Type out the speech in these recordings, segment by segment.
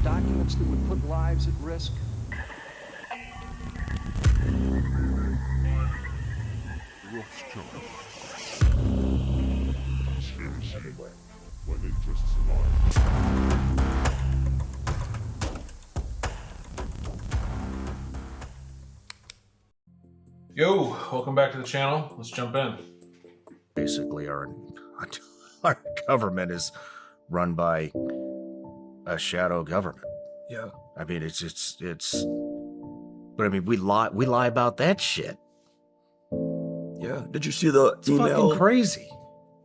documents that would put lives at risk. Everywhere, when they just survive. Yo, welcome back to the channel. Let's jump in. Basically, our government is run by a shadow government. Yeah. I mean, it's. But I mean, we lie about that shit. Yeah. Did you see the It's email fucking crazy.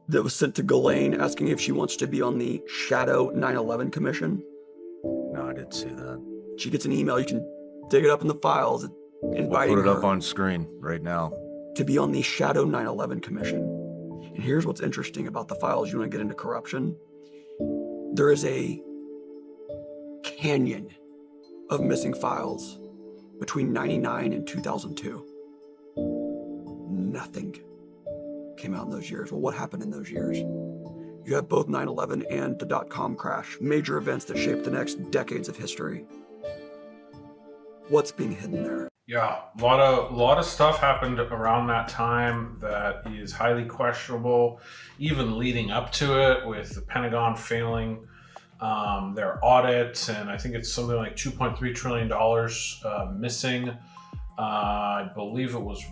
that was sent to Ghislaine asking if she wants to be on the Shadow 9/11 Commission? No, I didn't see that. She gets an email. You can dig it up in the files. We'll Inviting put it up her on screen right now. to be on the Shadow 9/11 Commission. And here's what's interesting about the files. You want to get into corruption? There is a canyon of missing files between 99 and 2002. Nothing came out in those years. Well, what happened in those years? You have both 9/11 and the .com crash, major events that shaped the next decades of history. What's being hidden there? Yeah, a lot of stuff happened around that time that is highly questionable, even leading up to it, with the Pentagon failing their audit, and I think it's something like $2.3 trillion missing. I believe it was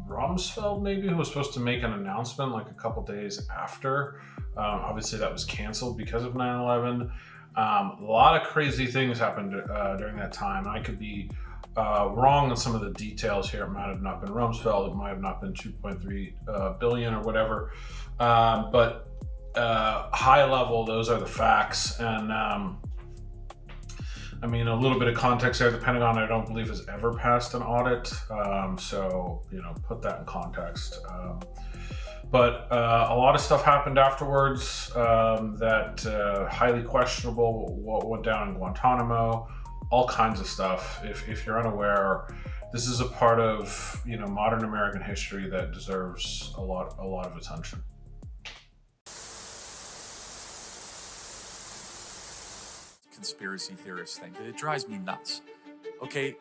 Rumsfeld maybe who was supposed to make an announcement like a couple days after. Obviously that was canceled because of 9/11. A lot of crazy things happened during that time. I could be wrong on some of the details here. It might have not been Rumsfeld. It might have not been 2.3 billion or whatever. But high level, those are the facts. And I mean, a little bit of context there. The Pentagon, I don't believe, has ever passed an audit. So, you know, put that in context. But a lot of stuff happened afterwards that highly questionable. What went down in Guantanamo, all kinds of stuff. If you're unaware, this is a part of, you know, modern American history that deserves a lot of attention. Conspiracy theorist thing. It drives me nuts. Okay,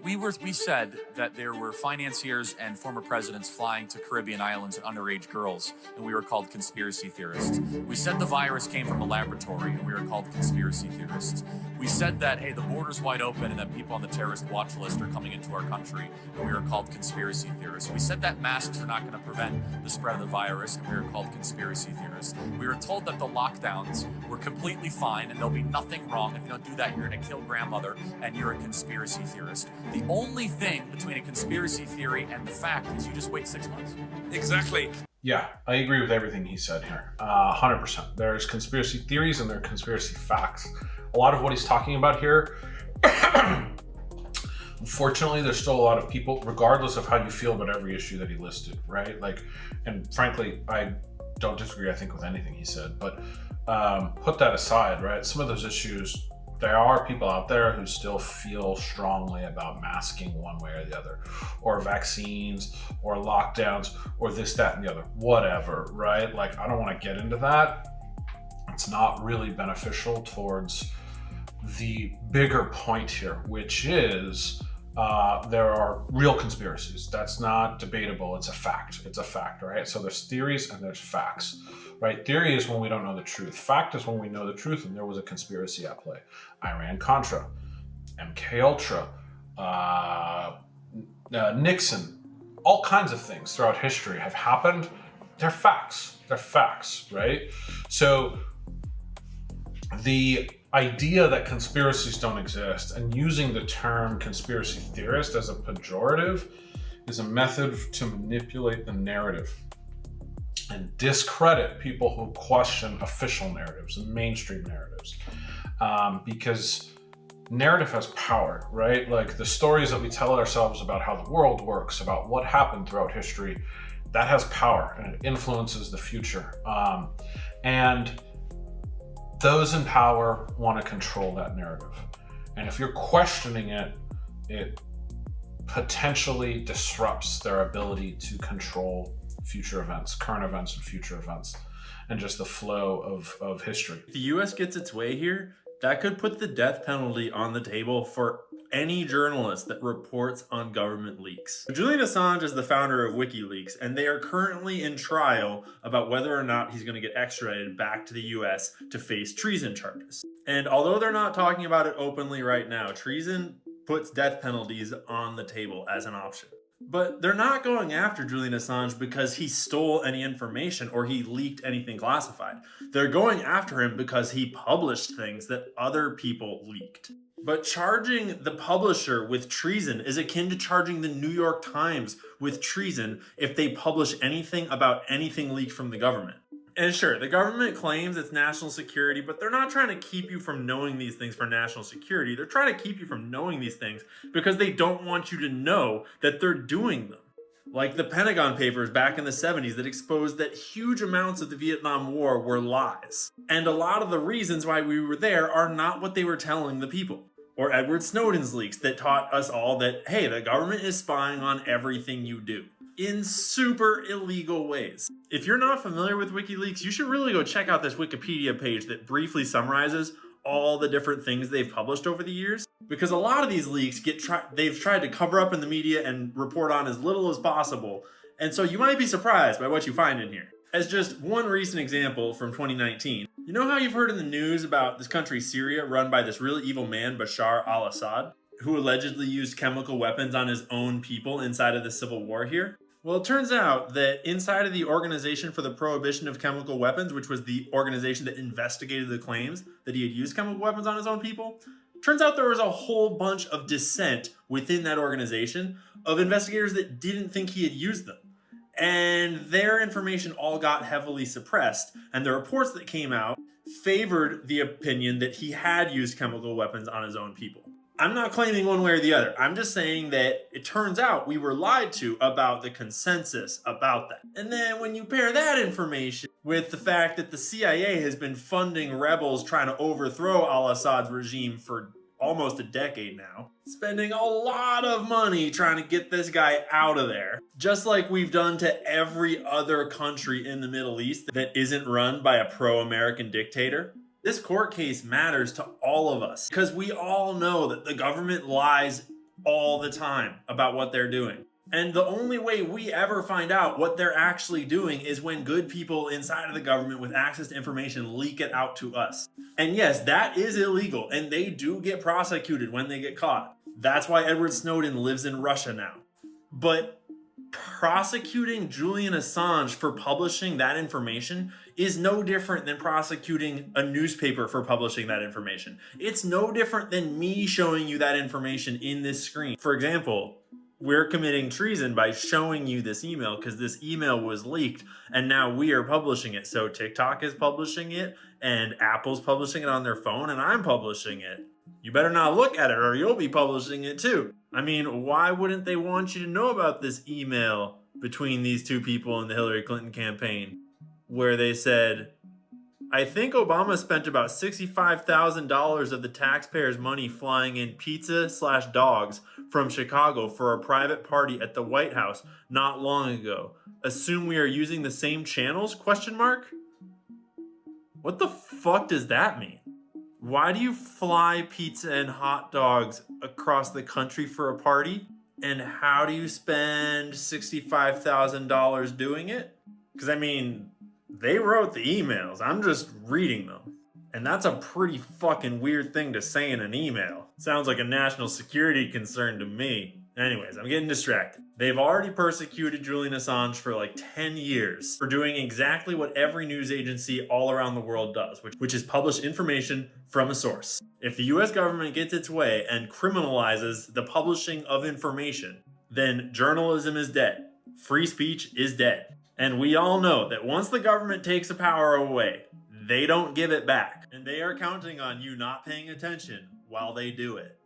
we said that there were financiers and former presidents flying to Caribbean islands and underage girls, and we were called conspiracy theorists. We said the virus came from a laboratory, and we were called conspiracy theorists. We said that, hey, the border's wide open and that people on the terrorist watch list are coming into our country, and we were called conspiracy theorists. We said that masks are not going to prevent the spread of the virus, and we were called conspiracy theorists. We were told that the lockdowns were completely fine and there'll be nothing wrong. If you don't do that, you're going to kill grandmother, and you're a conspiracy theorist. The only thing between a conspiracy theory and the fact is you just wait 6 months. Exactly. Yeah, I agree with everything he said here. 100%. There's conspiracy theories and there are conspiracy facts. A lot of what he's talking about here, unfortunately, there's still a lot of people, regardless of how you feel about every issue that he listed, right? Like, and frankly, I don't disagree, I think, with anything he said, but put that aside, right? Some of those issues, there are people out there who still feel strongly about masking one way or the other, or vaccines, or lockdowns, or this, that, and the other, whatever, right? Like, I don't want to get into that. It's not really beneficial towards the bigger point here, which is there are real conspiracies. That's not debatable. It's a fact. It's a fact, right? So there's theories and there's facts, right? Theory is when we don't know the truth. Fact is when we know the truth and there was a conspiracy at play. Iran-Contra, MK-Ultra, Nixon, all kinds of things throughout history have happened. They're facts. They're facts, right? So the idea that conspiracies don't exist and using the term conspiracy theorist as a pejorative is a method to manipulate the narrative and discredit people who question official narratives and mainstream narratives. Because narrative has power, right? Like the stories that we tell ourselves about how the world works, about what happened throughout history, that has power and it influences the future. And those in power want to control that narrative. And if you're questioning it, it potentially disrupts their ability to control future events, current events and future events, and just the flow of history. If the US gets its way here, That could put the death penalty on the table for any journalist that reports on government leaks. Julian Assange is the founder of Wikileaks, and they are currently in trial about whether or not he's going to get extradited back to the US to face treason charges. And although they're not talking about it openly right now, treason puts death penalties on the table as an option. But they're not going after Julian Assange because he stole any information or he leaked anything classified. They're going after him because he published things that other people leaked. But charging the publisher with treason is akin to charging the New York Times with treason if they publish anything about anything leaked from the government. And sure, the government claims it's national security, but they're not trying to keep you from knowing these things for national security. They're trying to keep you from knowing these things because they don't want you to know that they're doing them. Like the Pentagon Papers back in the 70s that exposed that huge amounts of the Vietnam War were lies. And a lot of the reasons why we were there are not what they were telling the people. Or Edward Snowden's leaks that taught us all that, hey, the government is spying on everything you do in super illegal ways. If you're not familiar with WikiLeaks, you should really go check out this Wikipedia page that briefly summarizes all the different things they've published over the years. Because a lot of these leaks they've tried to cover up in the media and report on as little as possible. And so you might be surprised by what you find in here. As just one recent example from 2019, you know how you've heard in the news about this country Syria run by this really evil man, Bashar al-Assad, who allegedly used chemical weapons on his own people inside of the civil war here? Well, it turns out that inside of the Organization for the Prohibition of Chemical Weapons, which was the organization that investigated the claims that he had used chemical weapons on his own people, turns out there was a whole bunch of dissent within that organization of investigators that didn't think he had used them. And their information all got heavily suppressed, and the reports that came out favored the opinion that he had used chemical weapons on his own people. I'm not claiming one way or the other. I'm just saying that it turns out we were lied to about the consensus about that. And then when you pair that information with the fact that the CIA has been funding rebels trying to overthrow al-Assad's regime for almost a decade now, spending a lot of money trying to get this guy out of there, just like we've done to every other country in the Middle East that isn't run by a pro-American dictator. This court case matters to all of us because we all know that the government lies all the time about what they're doing. And the only way we ever find out what they're actually doing is when good people inside of the government with access to information leak it out to us. And yes, that is illegal, and they do get prosecuted when they get caught. That's why Edward Snowden lives in Russia now. But prosecuting Julian Assange for publishing that information is no different than prosecuting a newspaper for publishing that information. It's no different than me showing you that information in this screen. For example, we're committing treason by showing you this email because this email was leaked and now we are publishing it. So TikTok is publishing it and Apple's publishing it on their phone and I'm publishing it. You better not look at it or you'll be publishing it too. I mean, why wouldn't they want you to know about this email between these two people in the Hillary Clinton campaign where they said, I think Obama spent about $65,000 of the taxpayers' money flying in pizza/dogs from Chicago for a private party at the White House not long ago. Assume we are using the same channels? ? What the fuck does that mean? Why do you fly pizza and hot dogs across the country for a party? And how do you spend $65,000 doing it? Because I mean, they wrote the emails. I'm just reading them. And that's a pretty fucking weird thing to say in an email. Sounds like a national security concern to me. Anyways, I'm getting distracted. They've already persecuted Julian Assange for like 10 years for doing exactly what every news agency all around the world does, which is publish information from a source. If the US government gets its way and criminalizes the publishing of information, then journalism is dead. Free speech is dead. And we all know that once the government takes the power away, they don't give it back. And they are counting on you not paying attention while they do it.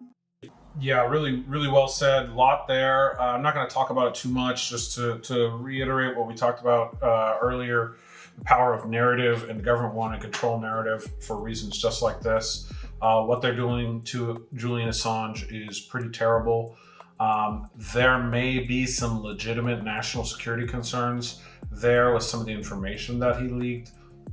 Yeah, really, really well said. A lot there. I'm not going to talk about it too much, just to reiterate what we talked about earlier, the power of narrative and the government wanting to control narrative for reasons just like this. What they're doing to Julian Assange is pretty terrible. There may be some legitimate national security concerns there with some of the information that he leaked,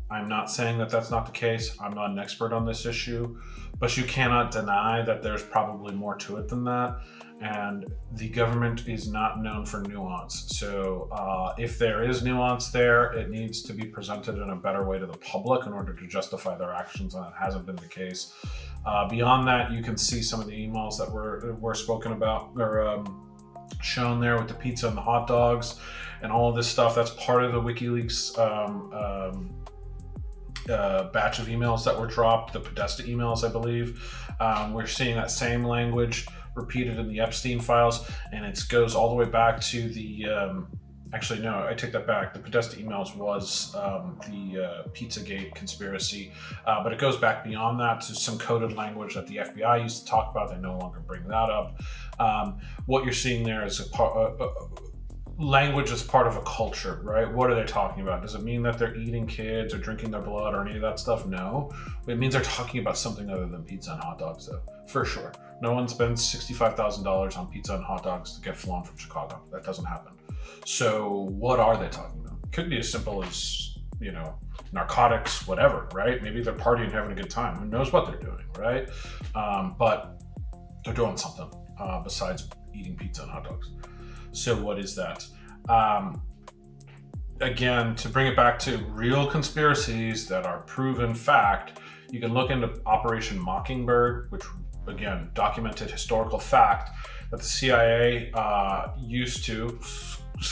I'm not saying that that's not the case. I'm not an expert on this issue, but you cannot deny that there's probably more to it than that. And the government is not known for nuance. So if there is nuance there, it needs to be presented in a better way to the public in order to justify their actions, and it hasn't been the case. Beyond that, you can see some of the emails that were spoken about or shown there with the pizza and the hot dogs and all of this stuff. That's part of the WikiLeaks batch of emails that were dropped, the Podesta emails, I believe. We're seeing that same language repeated in the Epstein files, and it goes all the way back to the actually, no, I take that back. The Podesta emails was the Pizzagate conspiracy, but it goes back beyond that to some coded language that the FBI used to talk about. They no longer bring that up. What you're seeing there is language is part of a culture, right? What are they talking about? Does it mean that they're eating kids or drinking their blood or any of that stuff? No. It means they're talking about something other than pizza and hot dogs, though, for sure. No one spends $65,000 on pizza and hot dogs to get flown from Chicago. That doesn't happen. So what are they talking about? Could be as simple as, narcotics, whatever, right? Maybe they're partying, having a good time. Who knows what they're doing, right? But they're doing something besides eating pizza and hot dogs. So what is that? Again, to bring it back to real conspiracies that are proven fact, you can look into Operation Mockingbird, which, again, documented historical fact that the CIA used to,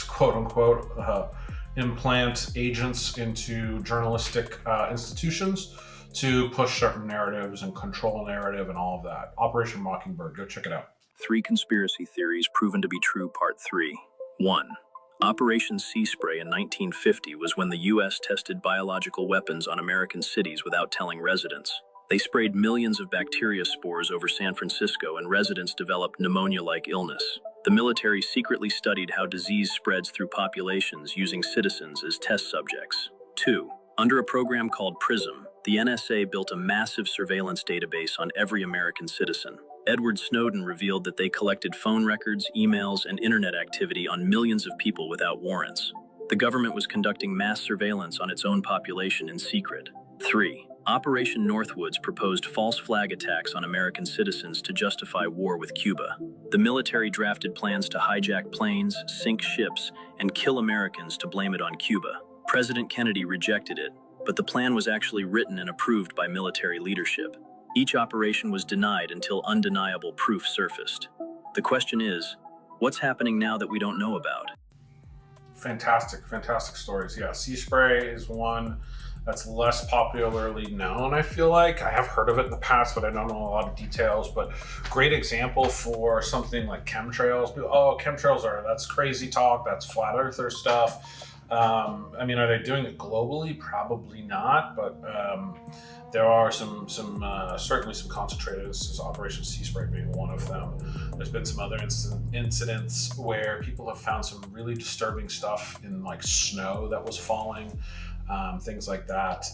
quote unquote, implant agents into journalistic institutions to push certain narratives and control narrative and all of that. Operation Mockingbird, go check it out. 3 Conspiracy Theories Proven to be True, Part 3. 1. Operation Sea Spray in 1950 was when the U.S. tested biological weapons on American cities without telling residents. They sprayed millions of bacteria spores over San Francisco, and residents developed pneumonia-like illness. The military secretly studied how disease spreads through populations using citizens as test subjects. 2. Under a program called PRISM, the NSA built a massive surveillance database on every American citizen. Edward Snowden revealed that they collected phone records, emails, and internet activity on millions of people without warrants. The government was conducting mass surveillance on its own population in secret. 3. Operation Northwoods proposed false flag attacks on American citizens to justify war with Cuba. The military drafted plans to hijack planes, sink ships, and kill Americans to blame it on Cuba. President Kennedy rejected it, but the plan was actually written and approved by military leadership. Each operation was denied until undeniable proof surfaced. The question is, what's happening now that we don't know about? Fantastic stories. Yeah, Sea Spray is one that's less popularly known, I feel like. I have heard of it in the past, but I don't know a lot of details. But great example for something like chemtrails. That's crazy talk, that's flat earther stuff. Are they doing it globally? Probably not, but there are some certainly some concentrated instances, Operation Sea Spray being one of them. There's been some other incidents where people have found some really disturbing stuff in like snow that was falling, things like that.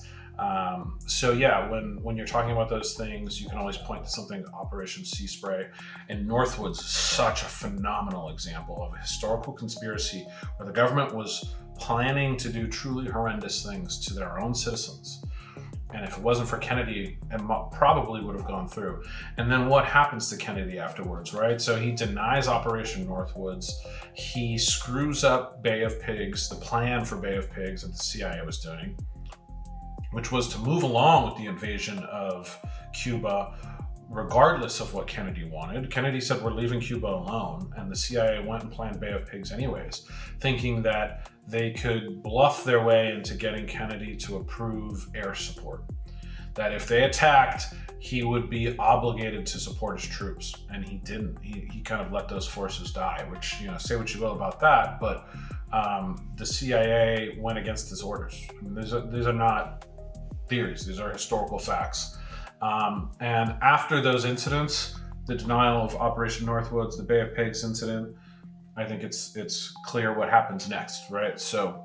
So yeah, when you're talking about those things, you can always point to something, Operation Sea Spray. And Northwoods is such a phenomenal example of a historical conspiracy where the government was planning to do truly horrendous things to their own citizens. And if it wasn't for Kennedy, it probably would have gone through. And then what happens to Kennedy afterwards, right? So he denies Operation Northwoods. He screws up Bay of Pigs, the plan for Bay of Pigs that the CIA was doing, which was to move along with the invasion of Cuba, regardless of what Kennedy wanted. Kennedy said, we're leaving Cuba alone. And the CIA went and planned Bay of Pigs anyways, thinking that they could bluff their way into getting Kennedy to approve air support. That if they attacked, he would be obligated to support his troops. And he didn't. He kind of let those forces die, which, say what you will about that, but the CIA went against his orders. I mean, these are not theories, these are historical facts. And after those incidents, the denial of Operation Northwoods, the Bay of Pigs incident, I think it's clear what happens next, right? So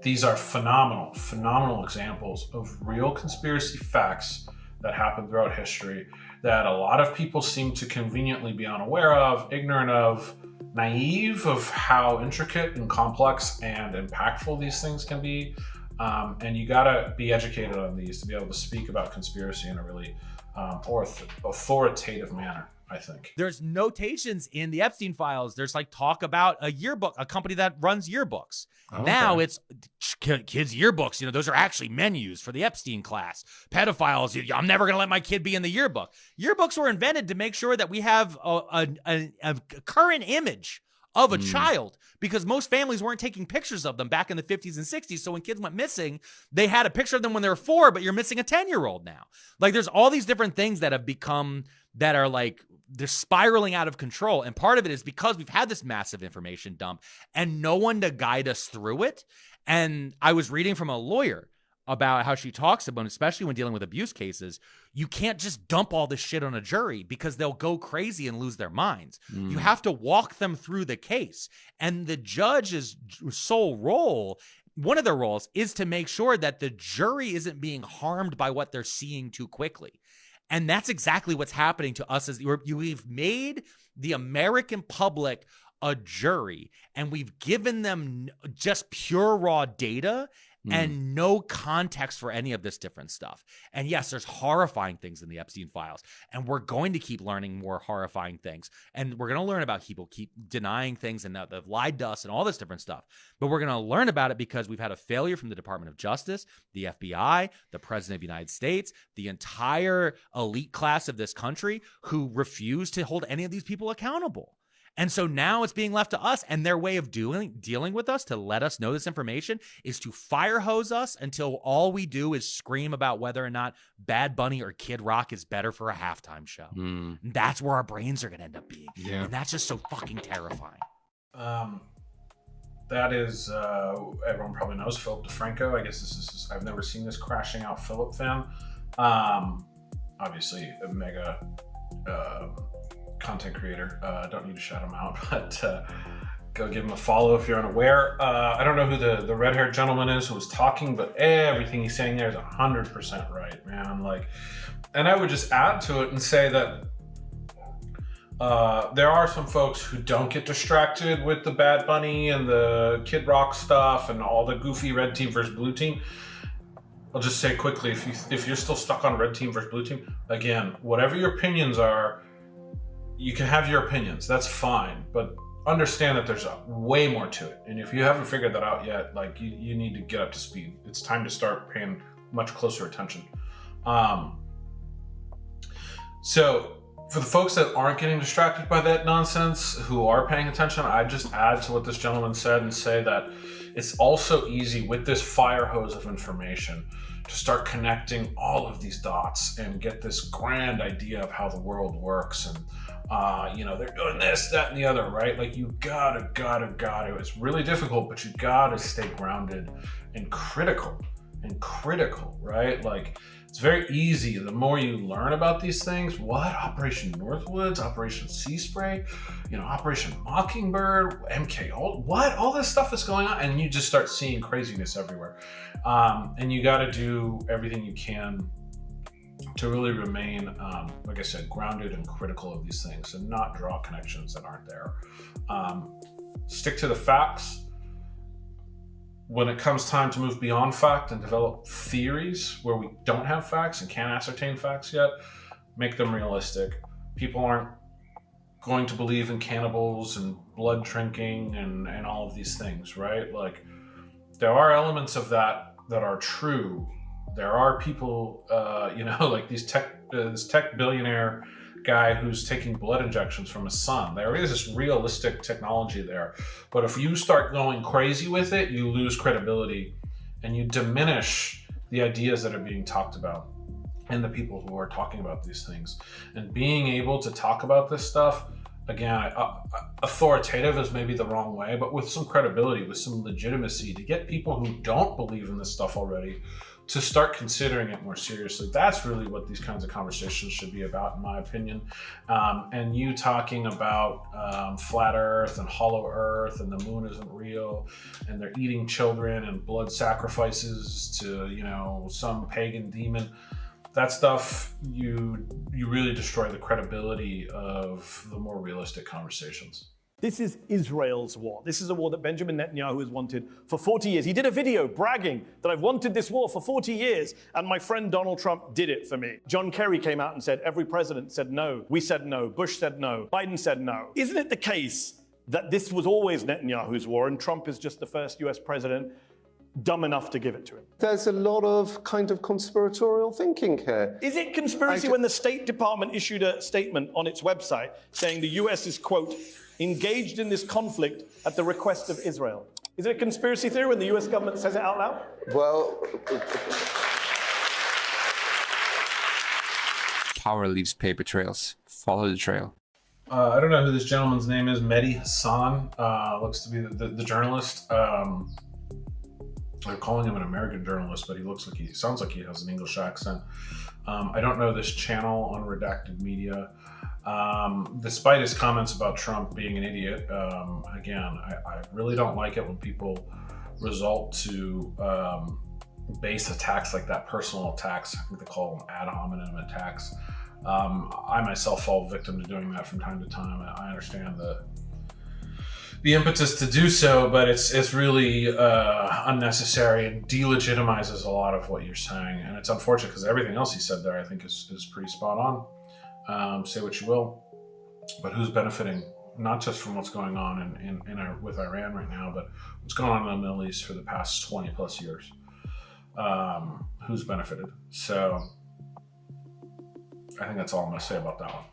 these are phenomenal examples of real conspiracy facts that happen throughout history that a lot of people seem to conveniently be unaware of, ignorant of, naive of how intricate and complex and impactful these things can be. And you gotta be educated on these to be able to speak about conspiracy in a really authoritative manner, I think. There's notations in the Epstein files. There's like talk about a yearbook, a company that runs yearbooks. Okay. Now it's kids' yearbooks. You know, those are actually menus for the Epstein class. Pedophiles, I'm never going to let my kid be in the yearbook. Yearbooks were invented to make sure that we have a current image of a child, because most families weren't taking pictures of them back in the 50s and 60s. So when kids went missing, they had a picture of them when they were 4, but you're missing a 10-year-old now. Like, there's all these different things that have become, that are like, they're spiraling out of control. And part of it is because we've had this massive information dump and no one to guide us through it. And I was reading from a lawyer about how she talks about, especially when dealing with abuse cases, you can't just dump all this shit on a jury because they'll go crazy and lose their minds. You have to walk them through the case. And the judge's sole role, one of their roles, is to make sure that the jury isn't being harmed by what they're seeing too quickly. And that's exactly what's happening to us. As we've made the American public a jury, and we've given them just pure raw data and no context for any of this different stuff. And yes, there's horrifying things in the Epstein files, and we're going to keep learning more horrifying things. And we're going to learn about people keep denying things and that they've lied to us and all this different stuff. But we're going to learn about it because we've had a failure from the Department of Justice, the FBI, the President of the United States, the entire elite class of this country, who refuse to hold any of these people accountable. And so now it's being left to us, and their way of dealing with us to let us know this information is to fire hose us until all we do is scream about whether or not Bad Bunny or Kid Rock is better for a halftime show. And that's where our brains are going to end up being. Yeah. And that's just so fucking terrifying. That is, everyone probably knows Philip DeFranco. I guess this is, I've never seen this crashing out Philip fan. Obviously a mega content creator. Don't need to shout him out, but go give him a follow if you're unaware. I don't know who the red-haired gentleman is who was talking, but everything he's saying there is 100% right, man. Like, and I would just add to it and say that there are some folks who don't get distracted with the Bad Bunny and the Kid Rock stuff and all the goofy red team versus blue team. I'll just say quickly, if you're still stuck on red team versus blue team, again, whatever your opinions are, you can have your opinions, that's fine, but understand that there's way more to it. And if you haven't figured that out yet, like, you need to get up to speed. It's time to start paying much closer attention. So for the folks that aren't getting distracted by that nonsense, who are paying attention, I just add to what this gentleman said and say that it's also easy with this fire hose of information to start connecting all of these dots and get this grand idea of how the world works. And they're doing this, that, and the other, right? Like, you gotta. It's really difficult, but you gotta stay grounded and critical, right? Like, it's very easy. The more you learn about these things, what? Operation Northwoods, Operation Sea Spray, Operation Mockingbird, MK, what? All this stuff is going on, and you just start seeing craziness everywhere. And you gotta do everything you can to really remain, like I said, grounded and critical of these things and not draw connections that aren't there. Stick to the facts. When it comes time to move beyond fact and develop theories where we don't have facts and can't ascertain facts yet, make them realistic. People aren't going to believe in cannibals and blood drinking and all of these things, right? Like, there are elements of that are true. There are people, like this tech billionaire guy who's taking blood injections from his son. There is this realistic technology there. But if you start going crazy with it, you lose credibility and you diminish the ideas that are being talked about and the people who are talking about these things. And being able to talk about this stuff, again, authoritative is maybe the wrong way, but with some credibility, with some legitimacy, to get people who don't believe in this stuff already to start considering it more seriously. That's really what these kinds of conversations should be about, in my opinion. And you talking about flat Earth and hollow Earth and the moon isn't real and they're eating children and blood sacrifices to, some pagan demon. That stuff, you really destroy the credibility of the more realistic conversations. This is Israel's war. This is a war that Benjamin Netanyahu has wanted for 40 years. He did a video bragging that I've wanted this war for 40 years, and my friend Donald Trump did it for me. John Kerry came out and said every president said no. We said no. Bush said no. Biden said no. Isn't it the case that this was always Netanyahu's war, and Trump is just the first US president dumb enough to give it to him? There's a lot of kind of conspiratorial thinking here. Is it conspiracy when the State Department issued a statement on its website saying the US is, quote, engaged in this conflict at the request of Israel? Is it a conspiracy theory when the US government says it out loud? Well, power leaves paper trails. Follow the trail. I don't know who this gentleman's name is. Mehdi Hassan looks to be the journalist. They're calling him an American journalist, but he sounds like he has an English accent. I don't know this channel on Redacted Media. Despite his comments about Trump being an idiot, again, I really don't like it when people resort to base attacks like that, personal attacks. I think they call them ad hominem attacks. I myself fall victim to doing that from time to time. I understand the impetus to do so, but it's really unnecessary and delegitimizes a lot of what you're saying. And it's unfortunate because everything else he said there, I think, is pretty spot on. Say what you will, but who's benefiting? Not just from what's going on with Iran right now, but what's going on in the Middle East for the past 20 plus years. Who's benefited? So I think that's all I'm going to say about that one.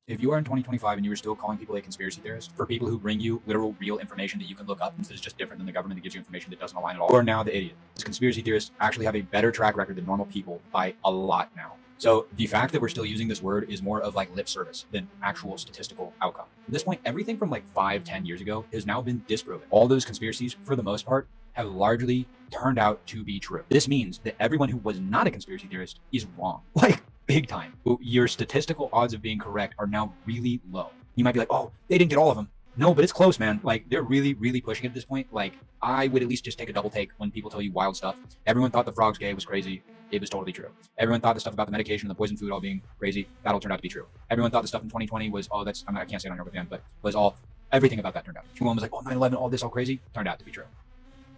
If you are in 2025 and you are still calling people a conspiracy theorist, for people who bring you literal, real information that you can look up that is just different than the government that gives you information that doesn't align at all, you are now the idiot. These conspiracy theorists actually have a better track record than normal people by a lot now. So the fact that we're still using this word is more of like lip service than actual statistical outcome. At this point, everything from like 5-10 years ago has now been disproven. All those conspiracies, for the most part, have largely turned out to be true. This means that everyone who was not a conspiracy theorist is wrong. Like, big time. Your statistical odds of being correct are now really low. You might be like, oh, they didn't get all of them. No, but it's close, man. Like, they're really, really pushing it at this point. Like, I would at least just take a double take when people tell you wild stuff. Everyone thought the frogs gay was crazy. It was totally true. Everyone thought the stuff about the medication and the poison food all being crazy. That all turned out to be true. Everyone thought the stuff in 2020 was, I can't say it on here again, but was all, everything about that turned out. Everyone was like, oh, 9/11, all this, all crazy, turned out to be true.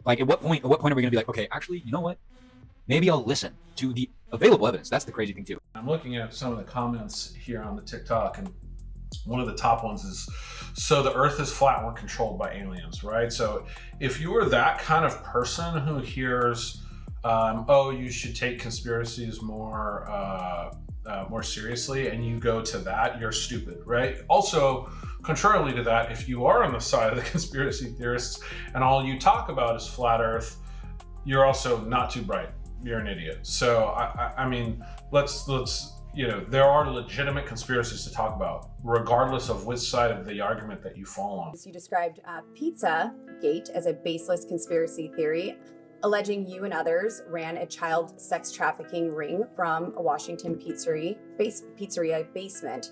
Like, at what point are we going to be like, okay, actually, you know what? Maybe I'll listen to the available evidence. That's the crazy thing too. I'm looking at some of the comments here on the TikTok, and one of the top ones is, so the earth is flat and we're controlled by aliens, right? So if you are that kind of person who hears, oh, you should take conspiracies more seriously, and you go to that, you're stupid, right? Also, contrarily to that, if you are on the side of the conspiracy theorists and all you talk about is flat earth, you're also not too bright. You're an idiot. So I mean, let's there are legitimate conspiracies to talk about, regardless of which side of the argument that you fall on. You described Pizzagate as a baseless conspiracy theory, alleging you and others ran a child sex trafficking ring from a Washington pizzeria basement.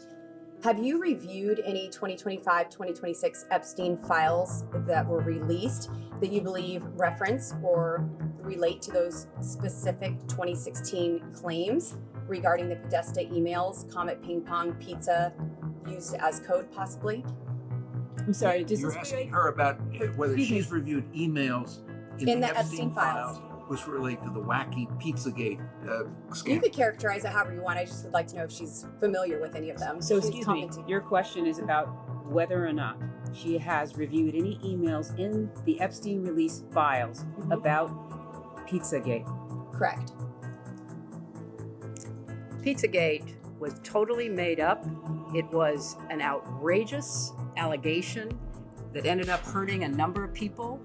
Have you reviewed any 2025-2026 Epstein files that were released that you believe reference or relate to those specific 2016 claims regarding the Podesta emails, Comet Ping Pong Pizza used as code possibly? I'm sorry, You're asking her about whether she's reviewed emails in the Epstein files, which relate to the wacky Pizzagate scandal. You could characterize it however you want. I just would like to know if she's familiar with any of them. So excuse me, your question is about whether or not she has reviewed any emails in the Epstein release files about Pizzagate. Correct. Pizzagate was totally made up. It was an outrageous allegation that ended up hurting a number of people.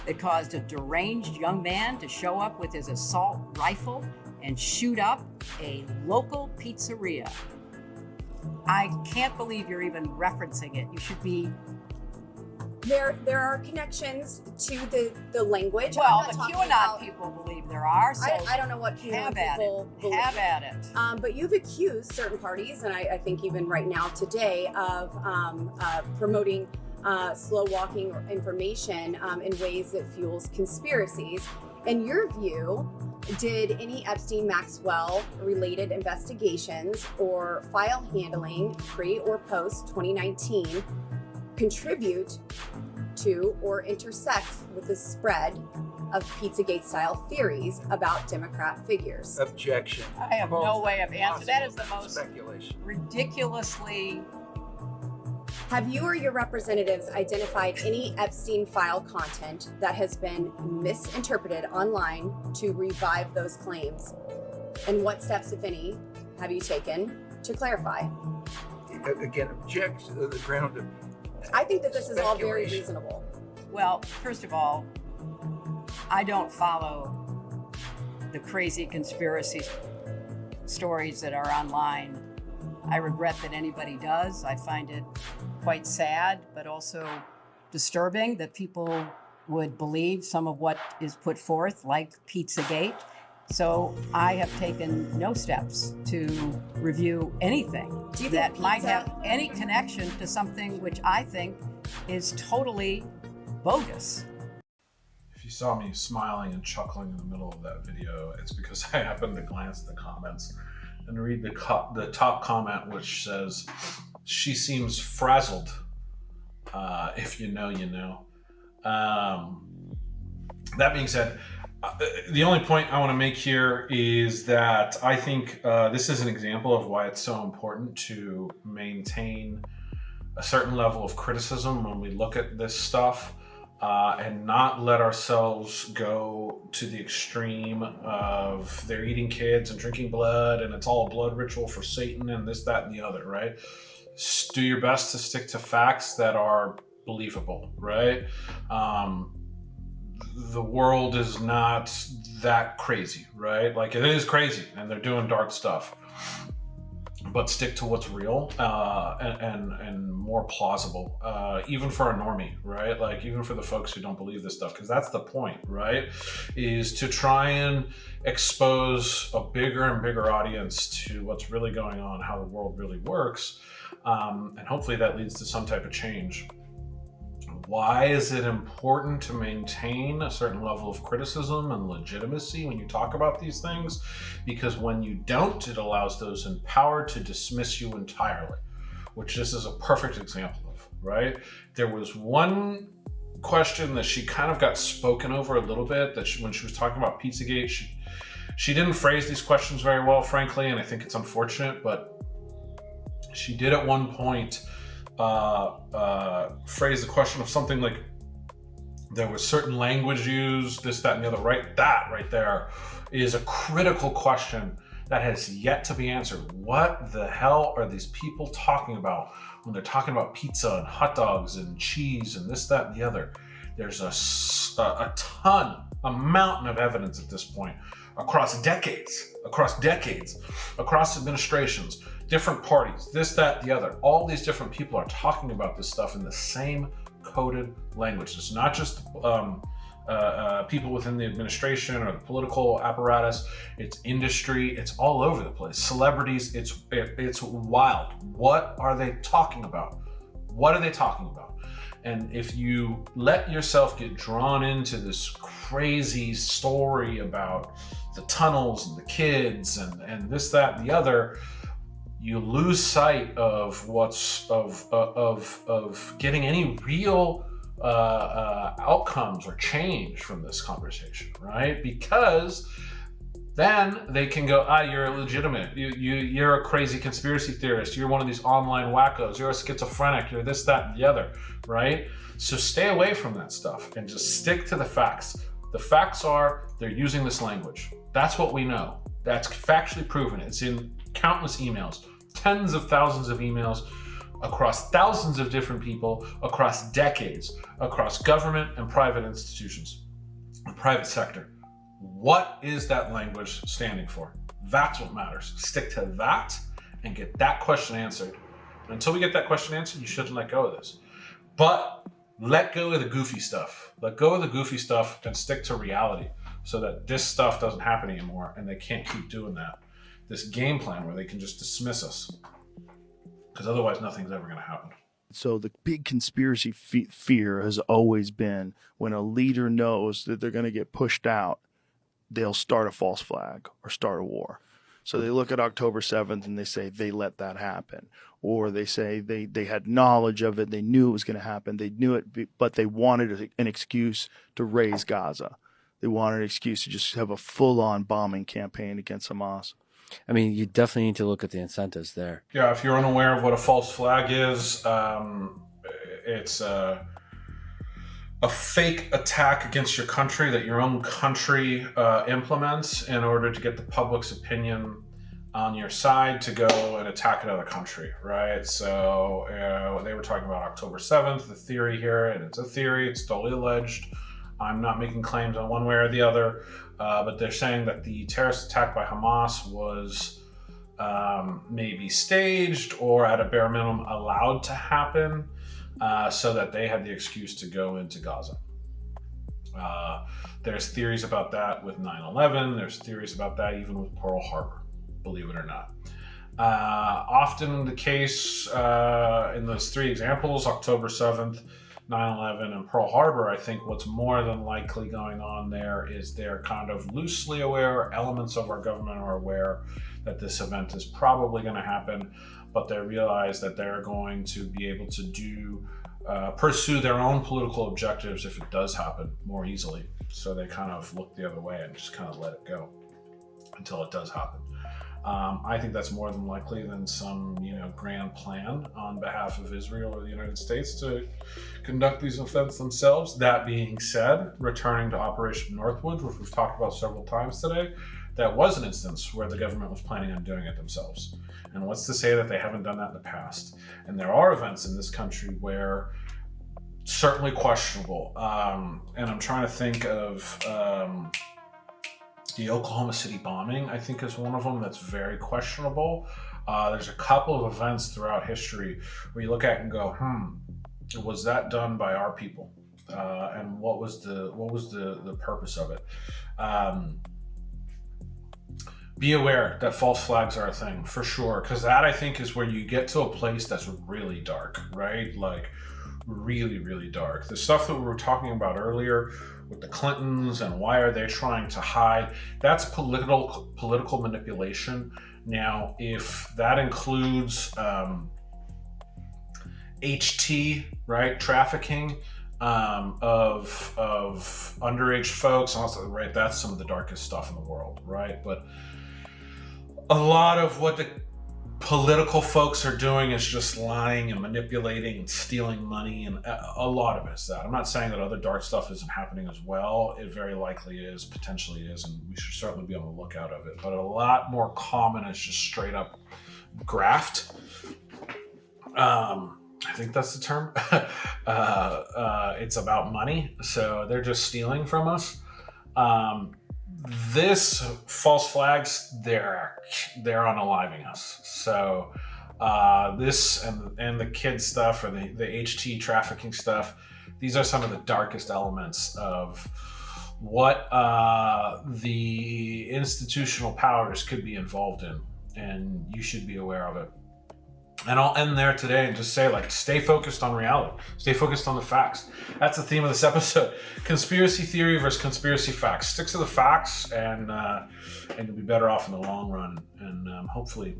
It caused a deranged young man to show up with his assault rifle and shoot up a local pizzeria. I can't believe you're even referencing it. You should be. There are connections to the language. Well, the QAnon people believe there are. So I don't know what QAnon people believe. Have at it. But you've accused certain parties, and I think even right now today, of promoting slow walking information in ways that fuels conspiracies. In your view, did any Epstein Maxwell related investigations or file handling pre or post 2019 contribute to or intersect with the spread of Pizzagate-style theories about Democrat figures? Objection. I have no way of answering. That is the most speculation. ridiculously. Have you or your representatives identified any Epstein file content that has been misinterpreted online to revive those claims? And what steps, if any, have you taken to clarify? Again, object to the ground of I think that this is all very speculation. reasonable. Well, first of all, I don't follow the crazy conspiracy stories that are online. I regret that anybody does. I find it quite sad, but also disturbing that people would believe some of what is put forth, like Pizzagate. So I have taken no steps to review anything that might have any connection to something which I think is totally bogus. If you saw me smiling and chuckling in the middle of that video, it's because I happened to glance at the comments and read the top comment, which says, "She seems frazzled. If you know, you know." That being said, the only point I want to make here is that I think this is an example of why it's so important to maintain a certain level of criticism when we look at this stuff, and not let ourselves go to the extreme of they're eating kids and drinking blood and it's all a blood ritual for Satan and this, that, and the other, right? Do your best to stick to facts that are believable, right? The world is not that crazy, right? Like, it is crazy and they're doing dark stuff, but stick to what's real and more plausible, even for a normie, right? Like, even for the folks who don't believe this stuff, because that's the point, right? Is to try and expose a bigger and bigger audience to what's really going on, how the world really works, and hopefully that leads to some type of change. Why is it important to maintain a certain level of criticism and legitimacy when you talk about these things? Because when you don't, it allows those in power to dismiss you entirely, which this is a perfect example of, right? There was one question that she kind of got spoken over a little bit, that when she was talking about Pizzagate, she didn't phrase these questions very well, frankly, and I think it's unfortunate, but she did at one point phrase the question of something like, there was certain language used, this, that, and the other, right? That right there is a critical question that has yet to be answered. What the hell are these people talking about when they're talking about pizza and hot dogs and cheese and this, that, and the other? There's a mountain of evidence at this point across decades, across administrations, different parties, this, that, the other. All these different people are talking about this stuff in the same coded language. It's not just people within the administration or the political apparatus. It's industry. It's all over the place. Celebrities. It's wild. What are they talking about? What are they talking about? And if you let yourself get drawn into this crazy story about the tunnels and the kids and this, that, and the other, you lose sight of of getting any real outcomes or change from this conversation, right? Because then they can go, you're illegitimate. You're a crazy conspiracy theorist. You're one of these online wackos. You're a schizophrenic. You're this, that, and the other, right? So stay away from that stuff and just stick to the facts. The facts are they're using this language. That's what we know. That's factually proven. It's in countless emails, tens of thousands of emails across thousands of different people, across decades, across government and private institutions, the private sector. What is that language standing for? That's what matters. Stick to that and get that question answered. And until we get that question answered, you shouldn't let go of this. But let go of the goofy stuff. Let go of the goofy stuff and stick to reality so that this stuff doesn't happen anymore and they can't keep doing that. This game plan where they can just dismiss us, because otherwise nothing's ever going to happen. So the big conspiracy fear has always been when a leader knows that they're going to get pushed out, they'll start a false flag or start a war. So they look at October 7th and they say they let that happen. Or they say they had knowledge of it, they knew it was going to happen, they knew it, but they wanted an excuse to raise Gaza. They wanted an excuse to just have a full-on bombing campaign against Hamas. I mean, you definitely need to look at the incentives there. Yeah, if you're unaware of what a false flag is, it's a fake attack against your country that your own country implements in order to get the public's opinion on your side to go and attack another country, right? So they were talking about October 7th, the theory here, and it's a theory, it's totally alleged. I'm not making claims on one way or the other, but they're saying that the terrorist attack by Hamas was maybe staged or at a bare minimum allowed to happen so that they had the excuse to go into Gaza. There's theories about that with 9/11. There's theories about that even with Pearl Harbor, believe it or not. Often the case in those three examples, October 7th, 9/11, and Pearl Harbor, I think what's more than likely going on there is they're kind of loosely aware, elements of our government are aware that this event is probably going to happen, but they realize that they're going to be able to pursue their own political objectives if it does happen more easily. So they kind of look the other way and just kind of let it go until it does happen. I think that's more than likely than some, grand plan on behalf of Israel or the United States to conduct these events themselves. That being said, returning to Operation Northwoods, which we've talked about several times today, that was an instance where the government was planning on doing it themselves. And what's to say that they haven't done that in the past? And there are events in this country where certainly questionable. And I'm trying to think of the Oklahoma City bombing, I think, is one of them that's very questionable. There's a couple of events throughout history where you look at and go, was that done by our people? And what was the purpose of it? Be aware that false flags are a thing, for sure, because that, I think, is where you get to a place that's really dark, right? Like, really, really dark. The stuff that we were talking about earlier with the Clintons and why are they trying to hide, that's political manipulation. Now, if that includes HT, right, trafficking of underage folks, also, right, that's some of the darkest stuff in the world, right? But a lot of what the political folks are doing is just lying and manipulating and stealing money, and a lot of it is that. I'm not saying that other dark stuff isn't happening as well. It very likely is, potentially is, and we should certainly be on the lookout of it. But a lot more common is just straight up graft. I think that's the term. It's about money, so they're just stealing from us. This false flags, they're unaliving us. So this and the kid stuff or the HT trafficking stuff, these are some of the darkest elements of what the institutional powers could be involved in, and you should be aware of it. And I'll end there today and just say, stay focused on reality. Stay focused on the facts. That's the theme of this episode. Conspiracy theory versus conspiracy facts. Stick to the facts, and you'll be better off in the long run. And hopefully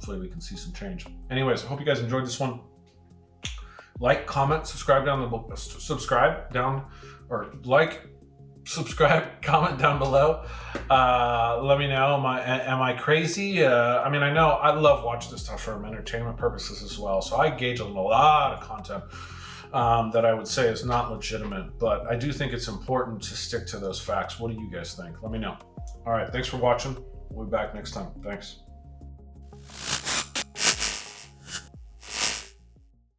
we can see some change. Anyways, I hope you guys enjoyed this one. Like, comment, subscribe, comment down below. Let me know, am I crazy? I know I love watching this stuff for entertainment purposes as well, so I engage in a lot of content that I would say is not legitimate, but I do think it's important to stick to those facts. What do you guys think? Let me know. All right, thanks for watching. We'll be back next time. Thanks.